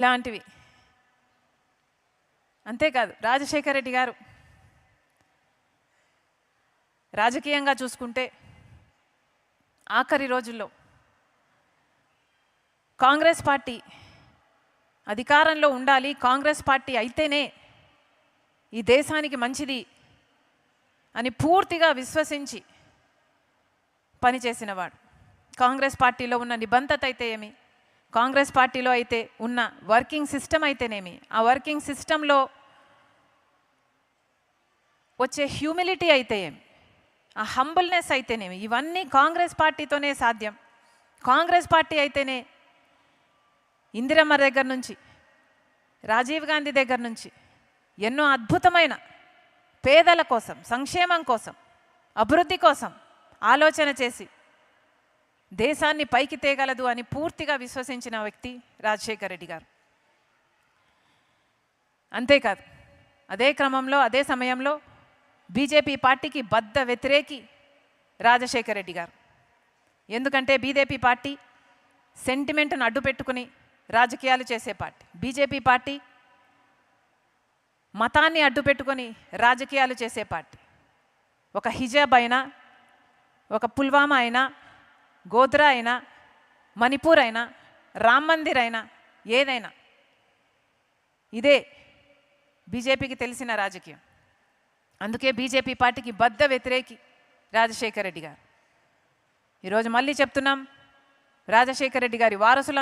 ఇలాంటివి. అంతేకాదు రాజశేఖర రెడ్డి గారు రాజకీయంగా చూసుకుంటే ఆఖరి రోజుల్లో కాంగ్రెస్ పార్టీ అధికారంలో ఉండాలి, కాంగ్రెస్ పార్టీ అయితేనే ఈ దేశానికి మంచిది అని పూర్తిగా విశ్వసించి పనిచేసినవాడు. కాంగ్రెస్ పార్టీలో ఉన్న నిబంధత అయితే ఏమి, కాంగ్రెస్ పార్టీలో అయితే ఉన్న వర్కింగ్ సిస్టమ్ అయితేనేమి, ఆ వర్కింగ్ సిస్టంలో వచ్చే హ్యూమిలిటీ అయితే ఏమి, ఆ హంబుల్నెస్ అయితేనేమి, ఇవన్నీ కాంగ్రెస్ పార్టీతోనే సాధ్యం. కాంగ్రెస్ పార్టీ అయితేనే ఇందిరమ్మ దగ్గర నుంచి రాజీవ్ గాంధీ దగ్గర నుంచి ఎన్నో అద్భుతమైన పేదల కోసం, సంక్షేమం కోసం, అభివృద్ధి కోసం ఆలోచన చేసి దేశాన్ని పైకి తేగలదు అని పూర్తిగా విశ్వసించిన వ్యక్తి రాజశేఖర రెడ్డి గారు. అంతేకాదు అదే క్రమంలో అదే సమయంలో బీజేపీ పార్టీకి బద్ధ వ్యతిరేకి రాజశేఖర రెడ్డి గారు. ఎందుకంటే బీజేపీ పార్టీ సెంటిమెంట్ను అడ్డు పెట్టుకుని రాజకీయాలు చేసే పార్టీ, బీజేపీ పార్టీ మతాన్ని అడ్డు పెట్టుకొని రాజకీయాలు చేసే పార్టీ. ఒక హిజాబ్ అయినా, ఒక పుల్వామా అయినా, గోధ్రా అయినా, మణిపూర్ అయినా, రామ్ మందిర్ అయినా, ఏదైనా ఇదే బీజేపీకి తెలిసిన రాజకీయం. అందుకే బీజేపీ పార్టీకి బద్ధ వ్యతిరేకి రాజశేఖర రెడ్డి గారు. ఈరోజు మళ్ళీ చెప్తున్నాం, రాజశేఖర రెడ్డి గారి వారసులు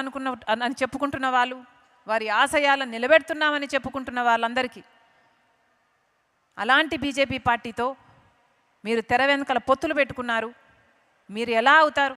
అని చెప్పుకుంటున్న వాళ్ళు, వారి ఆశయాలను నిలబెడుతున్నామని చెప్పుకుంటున్న వాళ్ళందరికీ అలాంటి బీజేపీ పార్టీతో మీరు తెర వెనుకల పొత్తులు పెట్టుకున్నారు. మీరు ఎలా అవుతారు?